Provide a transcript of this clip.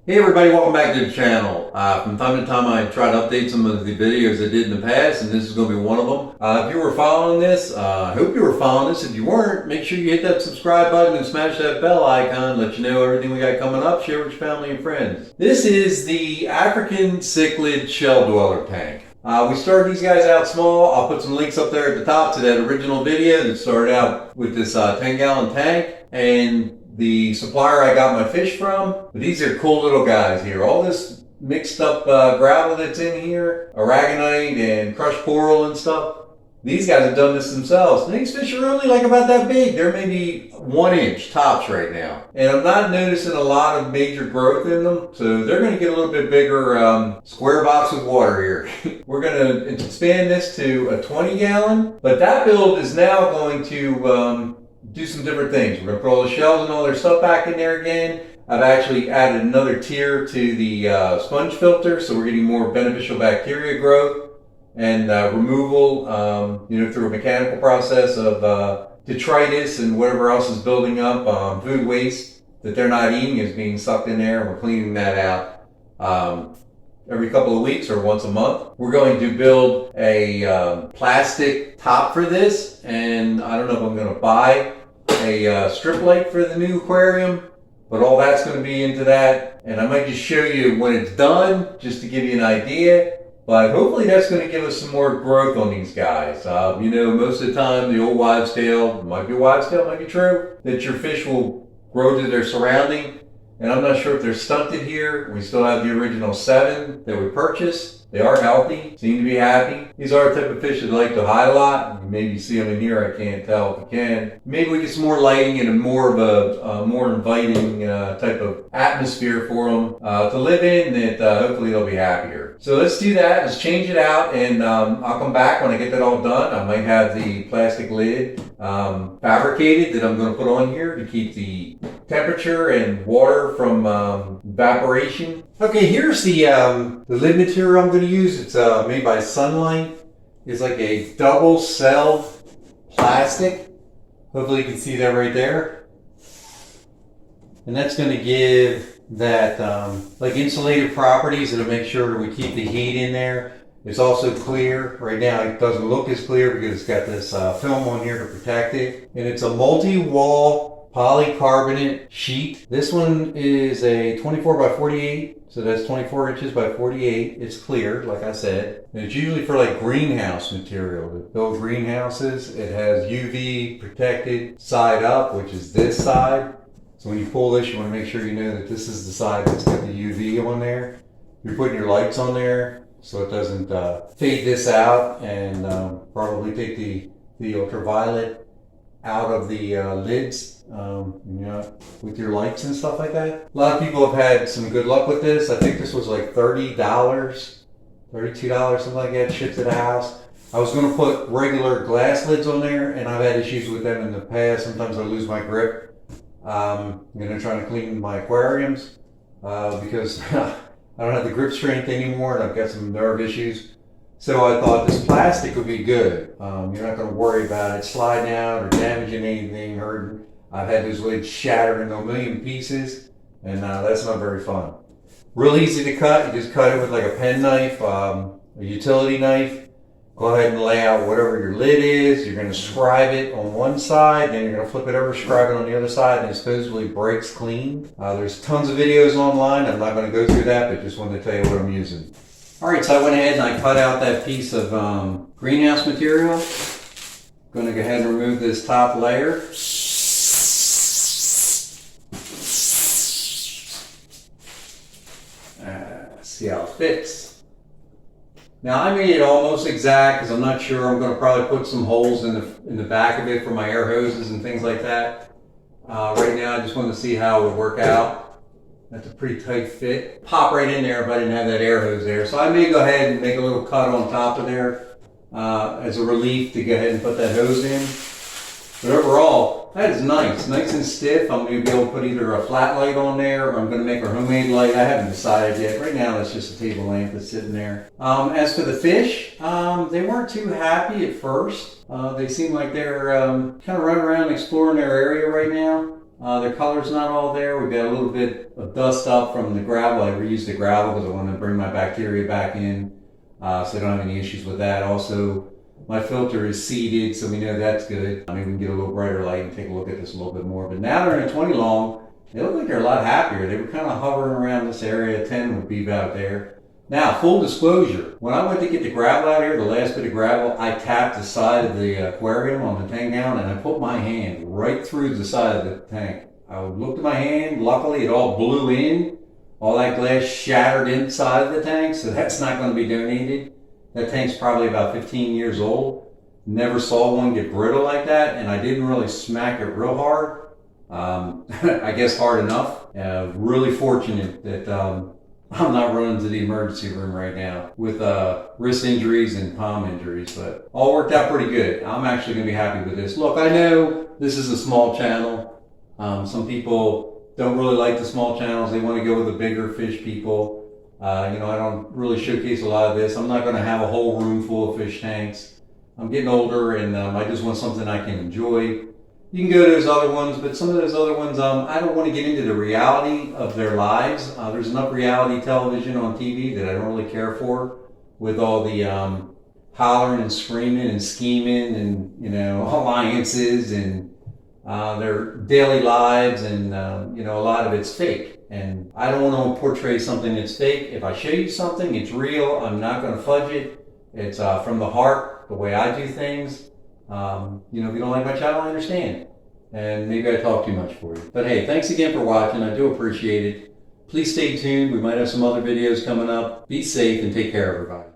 Hey everybody, welcome back to the channel. From time to time I try to update some of the videos I did in the past, and this is going to be one of them. If you were following this, I hope you were following this. If you weren't, make sure you hit that subscribe button and smash that bell icon, let you know everything we got coming up, share with your family and friends. This is the African Cichlid shell dweller tank. We started these guys out small. I'll put some links up there at the top to that original video that started out with this 10-gallon tank and the supplier I got my fish from. But these are cool little guys here. All this mixed up gravel that's in here, aragonite and crushed coral and stuff. These guys have done this themselves. And these fish are only like about that big. They're maybe 1 inch tops right now. And I'm not noticing a lot of major growth in them. So they're going to get a little bit bigger. Square box with water here. We're going to expand this to a 20-gallon. But that build is now going to do some different things. We're going to put all the shells and all their stuff back in there again. I've actually added another tier to the sponge filter, so we're getting more beneficial bacteria growth and removal, through a mechanical process of detritus and whatever else is building up. Food waste that they're not eating is being sucked in there, and we're cleaning that out every couple of weeks or once a month. We're going to build a plastic top for this, and I don't know if I'm going to buy a strip light for the new aquarium, but all that's going to be into that. And I might just show you when it's done, just to give you an idea. But hopefully that's going to give us some more growth on these guys. Most of the time, the old wives' tale, might be true, that your fish will grow to their surrounding. And I'm not sure if they're stunted here. We still have the original 7 that we purchased. They are healthy, seem to be happy. These are the type of fish that like to hide a lot. You maybe see them in here, I can't tell if you can. Maybe we get some more lighting and more of a more inviting type of atmosphere for them to live in, that hopefully they'll be happier. So let's do that, let's change it out, and I'll come back when I get that all done. I might have the plastic lid fabricated that I'm going to put on here to keep the temperature and water from evaporation. Okay, here's the lid material I'm going to use. It's made by Sunlight. It's like a double cell plastic. Hopefully you can see that right there. And that's going to give that like insulated properties. It'll make sure that we keep the heat in there. It's also clear. Right now it doesn't look as clear because it's got this film on here to protect it. And it's a multi-wall polycarbonate sheet. This one is a 24 by 48, so that's 24 inches by 48. It's clear, like I said. And it's usually for like greenhouse material. To build greenhouses, it has UV protected side up, which is this side. So when you pull this, you want to make sure you know that this is the side that's got the UV on there. You're putting your lights on there so it doesn't fade this out, and probably take the ultraviolet out of the lids, with your lights and stuff like that. A lot of people have had some good luck with this. I think this was like $30, $32, something like that, shipped to the house. I was going to put regular glass lids on there, and I've had issues with them in the past. Sometimes I lose my grip. I'm trying to clean my aquariums because I don't have the grip strength anymore, and I've got some nerve issues. So I thought this plastic would be good. You're not going to worry about it sliding out or damaging anything, hurting. I've had those lids shattered into a million pieces, and that's not very fun. Real easy to cut. You just cut it with like a pen knife, a utility knife. Go ahead and lay out whatever your lid is. You're going to scribe it on one side, then you're going to flip it over, scribe it on the other side, and it supposedly breaks clean. There's tons of videos online. I'm not going to go through that, but just wanted to tell you what I'm using. Alright, so I went ahead and I cut out that piece of greenhouse material. I'm going to go ahead and remove this top layer. See how it fits. Now I made it almost exact because I'm not sure. I'm going to probably put some holes in the back of it for my air hoses and things like that. Right now I just want to see how it would work out. That's a pretty tight fit. Pop right in there if I didn't have that air hose there. So I may go ahead and make a little cut on top of there as a relief to go ahead and put that hose in. But overall, that is nice and stiff. I'm going to be able to put either a flat light on there, or I'm going to make a homemade light. I haven't decided yet. Right now it's just a table lamp that's sitting there. As for the fish, they weren't too happy at first. They seem like they're kind of running around exploring their area right now. Their color's not all there. We've got a little bit of dust up from the gravel. I reused the gravel because I want to bring my bacteria back in, so I don't have any issues with that. Also, my filter is seeded, so we know that's good. I mean, we can get a little brighter light and take a look at this a little bit more. But now they're in a 20 long. They look like they're a lot happier. They were kind of hovering around this area. 10 would be about there. Now, full disclosure, when I went to get the gravel out here, the last bit of gravel, I tapped the side of the aquarium on the tank down, and I put my hand right through the side of the tank. I looked at my hand. Luckily, it all blew in. All that glass shattered inside of the tank, so that's not going to be donated. That tank's probably about 15 years old. Never saw one get brittle like that, and I didn't really smack it real hard. I guess hard enough. Really fortunate that I'm not running to the emergency room right now with wrist injuries and palm injuries, but all worked out pretty good. I'm actually going to be happy with this. Look, I know this is a small channel. Some people don't really like the small channels. They want to go with the bigger fish people. I don't really showcase a lot of this. I'm not going to have a whole room full of fish tanks. I'm getting older, and I just want something I can enjoy. You can go to those other ones, but some of those other ones, I don't want to get into the reality of their lives. There's enough reality television on TV that I don't really care for, with all the hollering and screaming and scheming and, alliances and their daily lives, and, a lot of it's fake. And I don't want to portray something that's fake. If I show you something, it's real. I'm not going to fudge it. It's from the heart, the way I do things. If you don't like my channel, I understand. And maybe I talk too much for you. But hey, thanks again for watching. I do appreciate it. Please stay tuned. We might have some other videos coming up. Be safe and take care, everybody.